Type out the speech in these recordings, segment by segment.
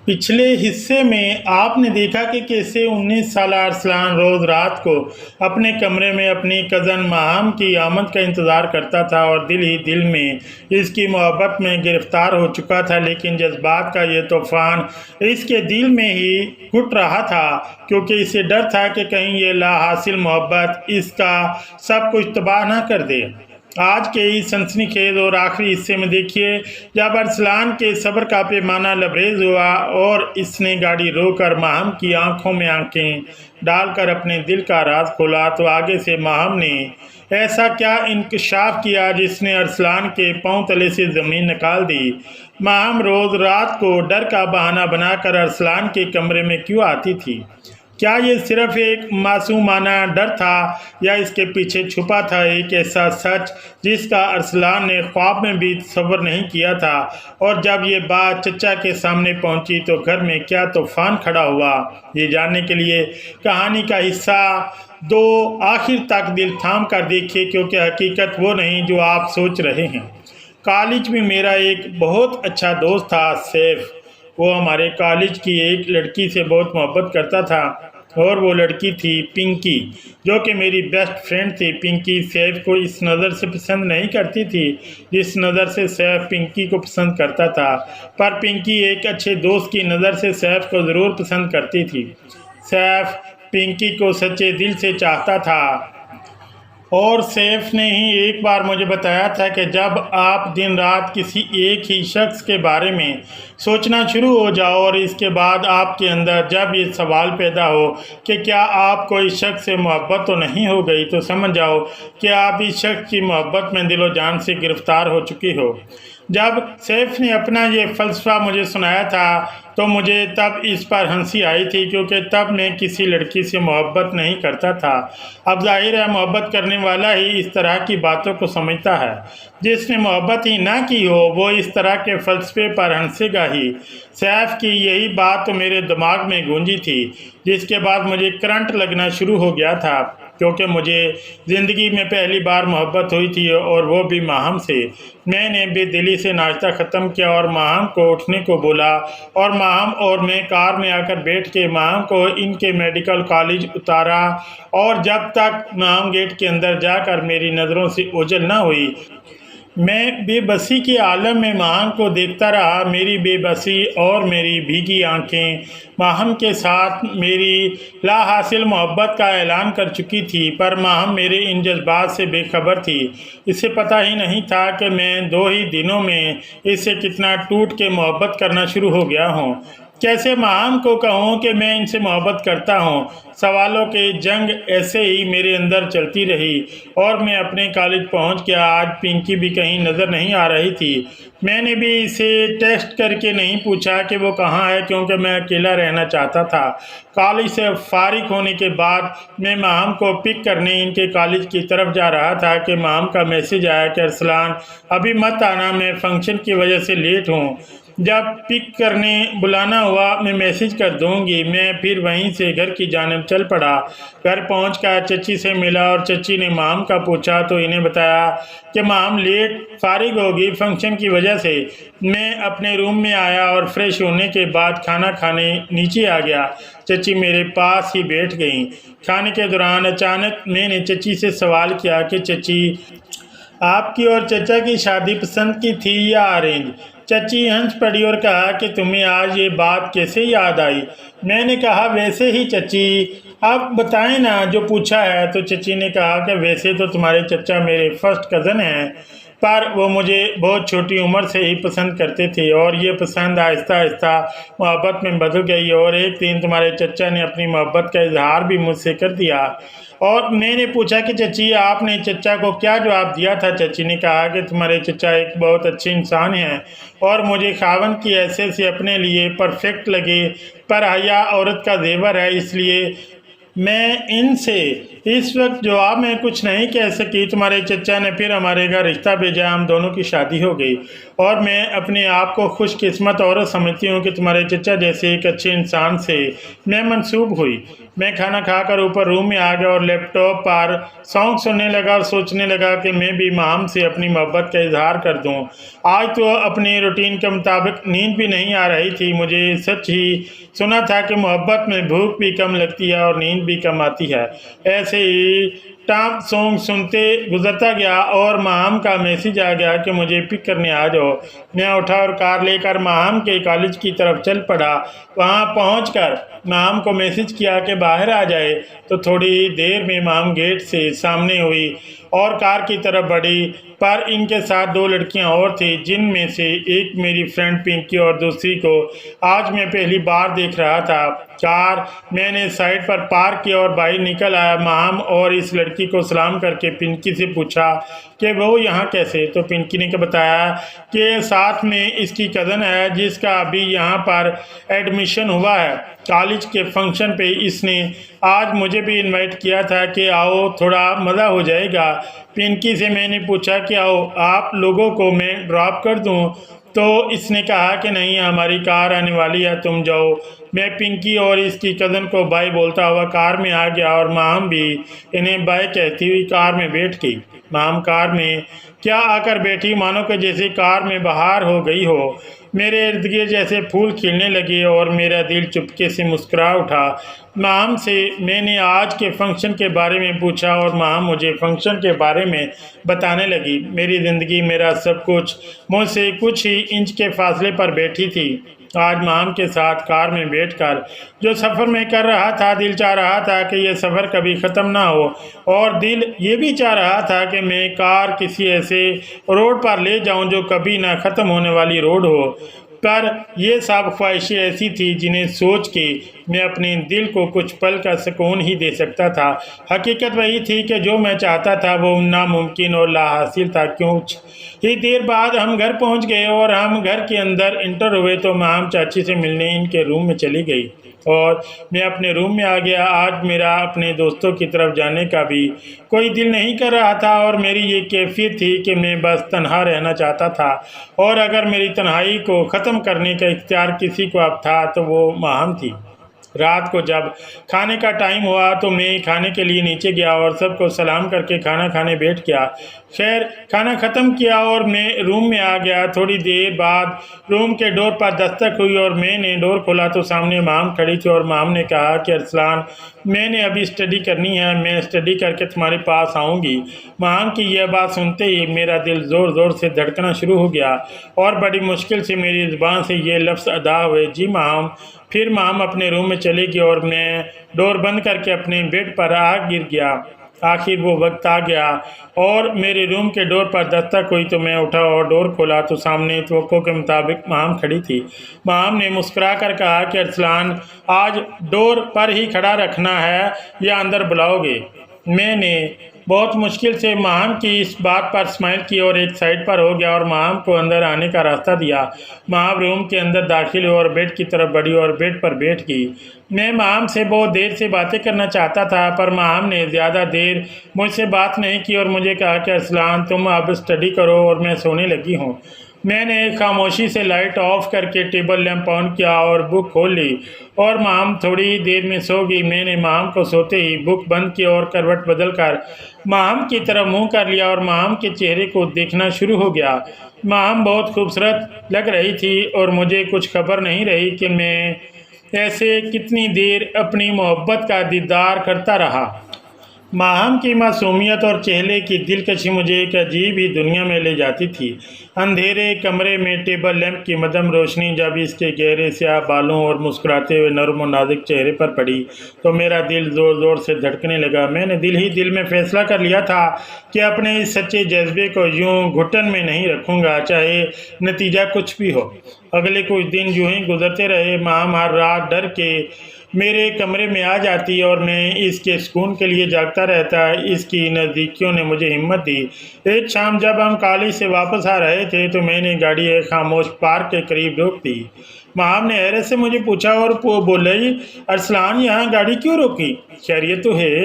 پچھلے حصے میں آپ نے دیکھا کہ کیسے 19 سالہ ارسلان روز رات کو اپنے کمرے میں اپنی کزن ماہام کی آمد کا انتظار کرتا تھا اور دل ہی دل میں اس کی محبت میں گرفتار ہو چکا تھا، لیکن جذبات کا یہ طوفان اس کے دل میں ہی گھٹ رہا تھا، کیونکہ اسے ڈر تھا کہ کہیں یہ لا حاصل محبت اس کا سب کچھ تباہ نہ کر دے۔ آج کے اس سنسنی خیز اور آخری حصے میں دیکھیے جب ارسلان کے صبر کا پیمانہ لبریز ہوا اور اس نے گاڑی روک کر ماہم کی آنکھوں میں آنکھیں ڈال کر اپنے دل کا راز کھولا، تو آگے سے ماہم نے ایسا کیا انکشاف کیا جس نے ارسلان کے پاؤں تلے سے زمین نکال دی۔ ماہم روز رات کو ڈر کا بہانہ بنا کر ارسلان کے کمرے میں کیوں آتی تھی؟ کیا یہ صرف ایک معصومانہ ڈر تھا یا اس کے پیچھے چھپا تھا ایک ایسا سچ جس کا ارسلان نے خواب میں بھی تصور نہیں کیا تھا؟ اور جب یہ بات چچا کے سامنے پہنچی تو گھر میں کیا طوفان کھڑا ہوا؟ یہ جاننے کے لیے کہانی کا حصہ 2 آخر تک دل تھام کر دیکھیے، کیونکہ حقیقت وہ نہیں جو آپ سوچ رہے ہیں۔ کالج میں میرا ایک بہت اچھا دوست تھا سیف۔ وہ ہمارے کالج کی ایک لڑکی سے بہت محبت کرتا تھا اور وہ لڑکی تھی پنکی، جو کہ میری بیسٹ فرینڈ تھی۔ پنکی سیف کو اس نظر سے پسند نہیں کرتی تھی جس نظر سے سیف پنکی کو پسند کرتا تھا، پر پنکی ایک اچھے دوست کی نظر سے سیف کو ضرور پسند کرتی تھی۔ سیف پنکی کو سچے دل سے چاہتا تھا، اور سیف نے ہی ایک بار مجھے بتایا تھا کہ جب آپ دن رات کسی ایک ہی شخص کے بارے میں سوچنا شروع ہو جاؤ اور اس کے بعد آپ کے اندر جب یہ سوال پیدا ہو کہ کیا آپ کو اس شخص سے محبت تو نہیں ہو گئی، تو سمجھ جاؤ کہ آپ اس شخص کی محبت میں دل و جان سے گرفتار ہو چکی ہو۔ جب سیف نے اپنا یہ فلسفہ مجھے سنایا تھا تو مجھے تب اس پر ہنسی آئی تھی، کیونکہ تب میں کسی لڑکی سے محبت نہیں کرتا تھا۔ اب ظاہر ہے محبت کرنے والا ہی اس طرح کی باتوں کو سمجھتا ہے، جس نے محبت ہی نہ کی ہو وہ اس طرح کے فلسفے پر ہنسے گا ہی۔ سیف کی یہی بات تو میرے دماغ میں گونجی تھی، جس کے بعد مجھے کرنٹ لگنا شروع ہو گیا تھا، کیونکہ مجھے زندگی میں پہلی بار محبت ہوئی تھی اور وہ بھی ماہم سے۔ میں نے بے دلی سے ناشتہ ختم کیا اور ماہم کو اٹھنے کو بولا، اور ماہم اور میں کار میں آ کر بیٹھ کے ماہم کو ان کے میڈیکل کالج اتارا، اور جب تک ماہم گیٹ کے اندر جا کر میری نظروں سے اوجھل نہ ہوئی میں بے بسی کے عالم میں ماہم کو دیکھتا رہا۔ میری بے بسی اور میری بھیگی آنکھیں ماہم کے ساتھ میری لا حاصل محبت کا اعلان کر چکی تھی، پر ماہم میرے ان جذبات سے بے خبر تھی۔ اسے پتہ ہی نہیں تھا کہ میں 2 ہی دنوں میں اس سے کتنا ٹوٹ کے محبت کرنا شروع ہو گیا ہوں۔ کیسے ماہم کو کہوں کہ میں ان سے محبت کرتا ہوں؟ سوالوں کی جنگ ایسے ہی میرے اندر چلتی رہی اور میں اپنے کالج پہنچ گیا۔ آج پنکی بھی کہیں نظر نہیں آ رہی تھی۔ میں نے بھی اسے ٹیکسٹ کر کے نہیں پوچھا کہ وہ کہاں ہے، کیونکہ میں اکیلا رہنا چاہتا تھا۔ کالج سے فارغ ہونے کے بعد میں ماہم کو پک کرنے ان کے کالج کی طرف جا رہا تھا کہ ماہم کا میسج آیا کہ ارسلان ابھی مت آنا، میں فنکشن کی وجہ سے لیٹ ہوں۔ جب پک کرنے بلانا ہوا میں میسج کر دوں گی۔ میں پھر وہیں سے گھر کی جانب چل پڑا۔ گھر پہنچ کر چچی سے ملا اور چچی نے ماہم کا پوچھا تو انہیں بتایا کہ ماہم لیٹ فارغ ہوگی فنکشن کی وجہ سے۔ میں اپنے روم میں آیا اور فریش ہونے کے بعد کھانا کھانے نیچے آ گیا۔ چچی میرے پاس ہی بیٹھ گئیں۔ کھانے کے دوران اچانک میں نے چچی سے سوال کیا کہ چچی، آپ کی اور چچا کی شادی پسند کی تھی یا ارینج؟ چچی ہنس پڑی اور کہا کہ تمہیں آج یہ بات کیسے یاد آئی؟ میں نے کہا ویسے ہی چچی، اب بتائیں نا جو پوچھا ہے۔ تو چچی نے کہا کہ ویسے تو تمہارے چچا میرے فرسٹ کزن ہیں، پر وہ مجھے بہت چھوٹی عمر سے ہی پسند کرتے تھے اور یہ پسند آہستہ آہستہ محبت میں بدل گئی، اور ایک دن تمہارے چچا نے اپنی محبت کا اظہار بھی مجھ سے کر دیا۔ اور میں نے پوچھا کہ چچی آپ نے چچا کو کیا جواب دیا تھا؟ چچی نے کہا کہ تمہارے چچا ایک بہت اچھے انسان ہیں اور مجھے خاوند کی حیثیت سے اپنے لیے پرفیکٹ لگے، پر حیا عورت کا زیور ہے، اس لیے میں ان سے اس وقت جواب میں کچھ نہیں کہہ سکی۔ تمہارے چچا نے پھر ہمارے گھر رشتہ بھیجا، ہم دونوں کی شادی ہو گئی اور میں اپنے آپ کو خوش قسمت عورت سمجھتی ہوں کہ تمہارے چچا جیسے ایک اچھے انسان سے میں منسوب ہوئی۔ میں کھانا کھا کر اوپر روم میں آ گیا اور لیپ ٹاپ پر سانگ سننے لگا اور سوچنے لگا کہ میں بھی مام سے اپنی محبت کا اظہار کر دوں۔ آج تو اپنے روٹین کے مطابق نیند بھی نہیں آ رہی تھی۔ مجھے سچ ہی سنا تھا کہ محبت میں بھوک بھی کم لگتی ہے اور نیند بھی کم آتی ہے۔ ایسے ہی ٹام سانگ سنتے گزرتا گیا اور ماہم کا میسیج آ گیا کہ مجھے پک کرنے آ جاؤ۔ میں اٹھا اور کار لے کر ماہم کے کالج کی طرف چل پڑا۔ وہاں پہنچ کر ماہم کو میسیج کیا کہ باہر آ جائے تو تھوڑی دیر میں ماہم گیٹ سے سامنے ہوئی اور کار کی طرف بڑھی، پر ان کے ساتھ 2 لڑکیاں اور تھیں، جن میں سے ایک میری فرینڈ پنکی اور دوسری کو آج میں پہلی بار دیکھ رہا تھا۔ کار میں نے سائڈ پر پارک کیا اور باہر نکل آیا۔ ماہم اور اس لڑکی کو سلام کر کے پنکی سے پوچھا کہ وہ یہاں کیسے؟ تو پنکی نے بتایا کہ ساتھ میں اس کی کزن ہے جس کا ابھی یہاں پر ایڈمیشن ہوا ہے کالج کے فنکشن پہ۔ اس نے آج مجھے بھی انوائٹ کیا تھا کہ آؤ تھوڑا مزہ ہو جائے گا۔ پنکی سے میں نے پوچھا کہ آؤ آپ لوگوں کو میں ڈراپ کر دوں، تو اس نے کہا کہ نہیں ہماری کار آنے والی ہے تم جاؤ۔ میں پنکی اور اس کی کزن کو بائی بولتا ہوا کار میں آ گیا اور ماہم بھی انہیں بائی کہتی ہوئی کار میں بیٹھ گئی۔ ماہم کار میں کیا آ کر بیٹھی مانو کہ جیسے کار میں بہار ہو گئی ہو۔ میرے ارد گرد جیسے پھول کھلنے لگے اور میرا دل چپکے سے مسکرا اٹھا۔ ماہم سے میں نے آج کے فنکشن کے بارے میں پوچھا اور ماہم مجھے فنکشن کے بارے میں بتانے لگی۔ میری زندگی میرا سب کچھ مجھ سے کچھ ہی انچ کے فاصلے پر بیٹھی تھی۔ آج ماہم کے ساتھ کار میں بیٹھ کر جو سفر میں کر رہا تھا، دل چاہ رہا تھا کہ یہ سفر کبھی ختم نہ ہو، اور دل یہ بھی چاہ رہا تھا کہ میں کار کسی ایسے روڈ پر لے جاؤں جو کبھی نہ ختم ہونے والی روڈ ہو۔ پر یہ سب خواہشیں ایسی تھی جنہیں سوچ کے میں اپنے دل کو کچھ پل کا سکون ہی دے سکتا تھا۔ حقیقت وہی تھی کہ جو میں چاہتا تھا وہ ناممکن اور لا حاصل تھا۔ کچھ ہی دیر بعد ہم گھر پہنچ گئے اور ہم گھر کے اندر انٹر ہوئے تو ماہم چاچی سے ملنے ان کے روم میں چلی گئی اور میں اپنے روم میں آ گیا۔ آج میرا اپنے دوستوں کی طرف جانے کا بھی کوئی دل نہیں کر رہا تھا اور میری یہ کیفیت تھی کہ میں بس تنہا رہنا چاہتا تھا، اور اگر میری تنہائی کو ختم کرنے کا اختیار کسی کو اب تھا تو وہ ماہم تھی۔ رات کو جب کھانے کا ٹائم ہوا تو میں کھانے کے لیے نیچے گیا اور سب کو سلام کر کے کھانا کھانے بیٹھ گیا۔ خیر کھانا ختم کیا اور میں روم میں آ گیا۔ تھوڑی دیر بعد روم کے ڈور پر دستک ہوئی اور میں نے ڈور کھولا تو سامنے ماہم کھڑی تھی اور ماہم نے کہا کہ ارسلان میں نے ابھی اسٹڈی کرنی ہے، میں اسٹڈی کر کے تمہارے پاس آؤں گی۔ ماہم کی یہ بات سنتے ہی میرا دل زور زور سے دھڑکنا شروع ہو گیا اور بڑی مشکل سے میری زبان سے یہ لفظ ادا ہوئے، جی ماہم۔ پھر ماہم اپنے روم میں چلے گئی اور میں ڈور بند کر کے اپنے بیڈ پر آ گر گیا۔ آخر وہ وقت آ گیا اور میرے روم کے ڈور پر دستک ہوئی تو میں اٹھا اور ڈور کھولا تو سامنے توقع کے مطابق ماہم کھڑی تھی۔ ماہم نے مسکرا کر کہا کہ ارسلان آج ڈور پر ہی کھڑا رکھنا ہے یا اندر بلاؤ گے؟ میں نے بہت مشکل سے ماہم کی اس بات پر اسمائل کی اور ایک سائڈ پر ہو گیا اور ماہم کو اندر آنے کا راستہ دیا۔ ماہم روم کے اندر داخل ہوئی اور بیڈ کی طرف بڑھی اور بیڈ پر بیٹھ گئی۔ میں ماہم سے بہت دیر سے باتیں کرنا چاہتا تھا پر ماہم نے زیادہ دیر مجھ سے بات نہیں کی اور مجھے کہا کہ ارسلان تم اب اسٹڈی کرو اور میں سونے لگی ہوں۔ میں نے خاموشی سے لائٹ آف کر کے ٹیبل لیمپ آن کیا اور بک کھول لی اور ماہم تھوڑی دیر میں سو گئی۔ میں نے ماہم کو سوتے ہی بک بند کی اور کروٹ بدل کر ماہم کی طرف منہ کر لیا اور ماہم کے چہرے کو دیکھنا شروع ہو گیا۔ ماہم بہت خوبصورت لگ رہی تھی اور مجھے کچھ خبر نہیں رہی کہ میں ایسے کتنی دیر اپنی محبت کا دیدار کرتا رہا۔ ماہم کی معصومیت اور چہرے کی دلکشی مجھے ایک عجیب ہی دنیا میں لے جاتی تھی۔ اندھیرے کمرے میں ٹیبل لیمپ کی مدھم روشنی جب اس کے گہرے سیاہ بالوں اور مسکراتے ہوئے نرم و نازک چہرے پر پڑی تو میرا دل زور زور سے دھڑکنے لگا۔ میں نے دل ہی دل میں فیصلہ کر لیا تھا کہ اپنے اس سچے جذبے کو یوں گھٹن میں نہیں رکھوں گا، چاہے نتیجہ کچھ بھی ہو۔ اگلے کچھ دن یوں ہی گزرتے رہے۔ ماہم ہر رات ڈر کے میرے کمرے میں آ جاتی اور میں اس کے سکون کے لیے جاگتا رہتا۔ اس کی نزدیکیوں نے مجھے ہمت دی۔ ایک شام جب ہم کالج سے واپس آ رہے تھے تو میں نے گاڑی ایک خاموش پارک کے قریب روک دی۔ ماہم نے حیرت سے مجھے پوچھا اور بولی ارسلان یہاں گاڑی کیوں روکی؟ خیریت تو ہے؟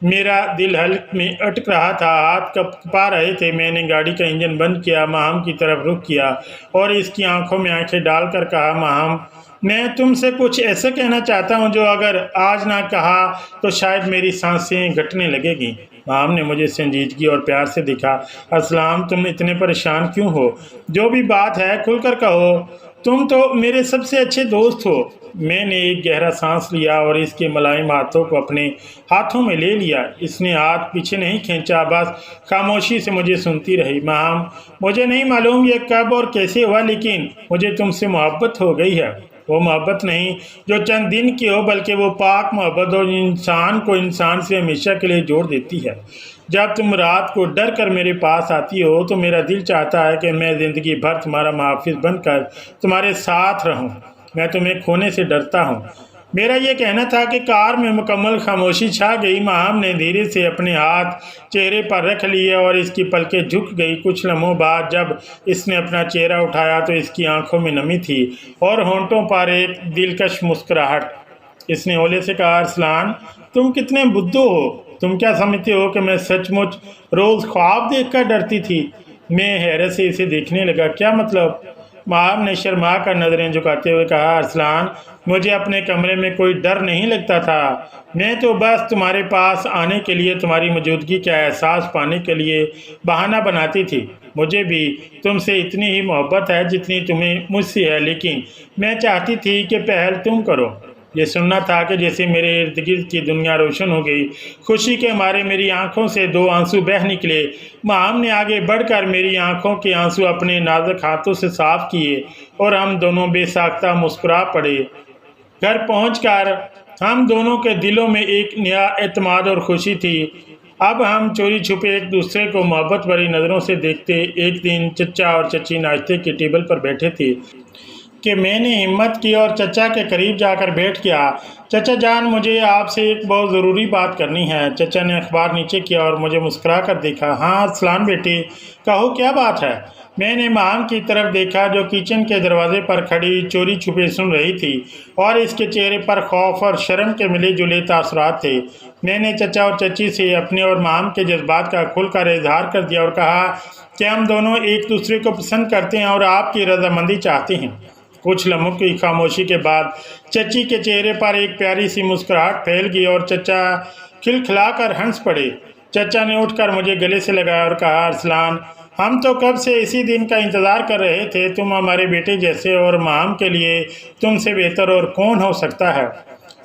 میرا دل حلق میں اٹک رہا تھا، ہاتھ کپا رہے تھے۔ میں نے گاڑی کا انجن بند کیا، ماہم کی طرف رخ کیا اور اس کی آنکھوں میں آنکھیں ڈال کر کہا، ماہم میں تم سے کچھ ایسا کہنا چاہتا ہوں جو اگر آج نہ کہا تو شاید میری سانسیں گھٹنے لگے گی۔ ماہم نے مجھے سنجیدگی اور پیار سے دیکھا۔ ارسلان تم اتنے پریشان کیوں ہو؟ جو بھی بات ہے کھل کر کہو، تم تو میرے سب سے اچھے دوست ہو۔ میں نے ایک گہرا سانس لیا اور اس کے ملائم ہاتھوں کو اپنے ہاتھوں میں لے لیا۔ اس نے ہاتھ پیچھے نہیں کھینچا، بس خاموشی سے مجھے سنتی رہی۔ ماہم مجھے نہیں معلوم یہ کب اور کیسے ہوا، لیکن مجھے تم سے محبت ہو گئی ہے۔ وہ محبت نہیں جو چند دن کی ہو، بلکہ وہ پاک محبت اور انسان کو انسان سے ہمیشہ کے لیے جوڑ دیتی ہے۔ جب تم رات کو ڈر کر میرے پاس آتی ہو تو میرا دل چاہتا ہے کہ میں زندگی بھر تمہارا محافظ بن کر تمہارے ساتھ رہوں۔ میں تمہیں کھونے سے ڈرتا ہوں۔ میرا یہ کہنا تھا کہ کار میں مکمل خاموشی چھا گئی۔ ماہم نے دھیرے سے اپنے ہاتھ چہرے پر رکھ لیے اور اس کی پلکیں جھک گئی۔ کچھ لمحوں بعد جب اس نے اپنا چہرہ اٹھایا تو اس کی آنکھوں میں نمی تھی اور ہونٹوں پر ایک دلکش مسکراہٹ۔ اس نے ہولے سے کہا، ارسلان تم کتنے بدھو ہو۔ تم کیا سمجھتے ہو کہ میں سچ مچ روز خواب دیکھ کر ڈرتی تھی؟ میں حیرت سے اسے دیکھنے لگا۔ کیا مطلب؟ ماہم نے شرما کر نظریں جھکاتے ہوئے کہا، ارسلان مجھے اپنے کمرے میں کوئی ڈر نہیں لگتا تھا۔ میں تو بس تمہارے پاس آنے کے لیے، تمہاری موجودگی کا احساس پانے کے لیے بہانہ بناتی تھی۔ مجھے بھی تم سے اتنی ہی محبت ہے جتنی تمہیں مجھ سے ہے، لیکن میں چاہتی تھی کہ پہل تم کرو۔ یہ سننا تھا کہ جیسے میرے ارد گرد کی دنیا روشن ہو گئی۔ خوشی کے مارے میری آنکھوں سے 2 آنسو بہہ نکلے۔ ماہم نے آگے بڑھ کر میری آنکھوں کے آنسو اپنے نازک ہاتھوں سے صاف کیے اور ہم دونوں بے ساختہ مسکرا پڑے۔ گھر پہنچ کر ہم دونوں کے دلوں میں ایک نیا اعتماد اور خوشی تھی۔ اب ہم چوری چھپے ایک دوسرے کو محبت بھری نظروں سے دیکھتے۔ ایک دن چچا اور چچی ناشتے کے ٹیبل پر بیٹھے تھے کہ میں نے ہمت کی اور چچا کے قریب جا کر بیٹھ گیا۔ چچا جان مجھے آپ سے ایک بہت ضروری بات کرنی ہے۔ چچا نے اخبار نیچے کیا اور مجھے مسکرا کر دیکھا۔ ہاں ارسلان بیٹے کہو، کیا بات ہے؟ میں نے ماہم کی طرف دیکھا جو کچن کے دروازے پر کھڑی چوری چھپے سن رہی تھی اور اس کے چہرے پر خوف اور شرم کے ملے جلے تاثرات تھے۔ میں نے چچا اور چچی سے اپنے اور ماہم کے جذبات کا کھل کر اظہار کر دیا اور کہا کہ ہم دونوں ایک دوسرے کو پسند کرتے ہیں اور آپ کی رضامندی چاہتے ہیں۔ کچھ لمحوں کی خاموشی کے بعد چچی کے چہرے پر ایک پیاری سی مسکراہٹ پھیل گئی اور چچا کھلکھلا کر ہنس پڑے۔ چچا نے اٹھ کر مجھے گلے سے لگایا اور کہا، ارسلان ہم تو کب سے اسی دن کا انتظار کر رہے تھے۔ تم ہمارے بیٹے جیسے اور ماہم کے لیے تم سے بہتر اور کون ہو سکتا ہے۔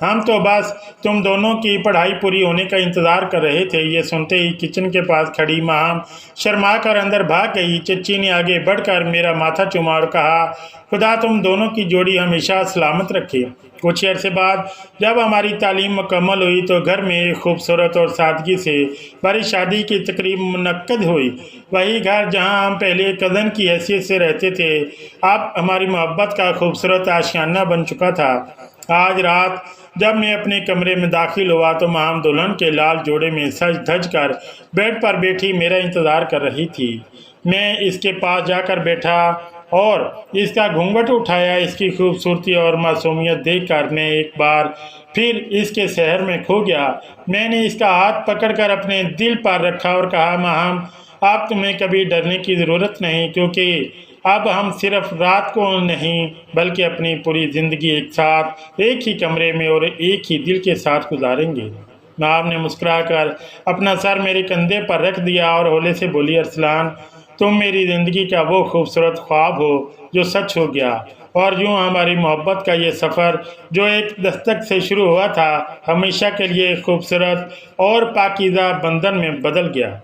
ہم تو بس تم دونوں کی پڑھائی پوری ہونے کا انتظار کر رہے تھے۔ یہ سنتے ہی کچن کے پاس کھڑی ماہم شرما کر اندر بھاگ گئی۔ چچی نے آگے بڑھ کر میرا ماتھا چوما اور کہا، خدا تم دونوں کی جوڑی ہمیشہ سلامت رکھے۔ کچھ عرصے بعد جب ہماری تعلیم مکمل ہوئی تو گھر میں ایک خوبصورت اور سادگی سے بھری شادی کی تقریب منعقد ہوئی۔ وہی گھر جہاں ہم پہلے کزن کی حیثیت سے رہتے تھے اب ہماری محبت کا خوبصورت آشیانہ بن چکا تھا۔ آج رات جب میں اپنے کمرے میں داخل ہوا تو ماہم دلہن کے لال جوڑے میں سج دھج کر بیڈ پر بیٹھی میرا انتظار کر رہی تھی۔ میں اس کے پاس جا کر بیٹھا اور اس کا گھونگھٹ اٹھایا۔ اس کی خوبصورتی اور معصومیت دیکھ کر میں ایک بار پھر اس کے سحر میں کھو گیا۔ میں نے اس کا ہاتھ پکڑ کر اپنے دل پر رکھا اور کہا، ماہم اب تمہیں کبھی ڈرنے کی ضرورت نہیں، کیونکہ اب ہم صرف رات کو نہیں بلکہ اپنی پوری زندگی ایک ساتھ ایک ہی کمرے میں اور ایک ہی دل کے ساتھ گزاریں گے۔ ماہم نے مسکرا کر اپنا سر میرے کندھے پر رکھ دیا اور ہولے سے بولی، ارسلان تم میری زندگی کا وہ خوبصورت خواب ہو جو سچ ہو گیا، اور یوں ہماری محبت کا یہ سفر جو ایک دستک سے شروع ہوا تھا ہمیشہ کے لیے خوبصورت اور پاکیزہ بندھن میں بدل گیا۔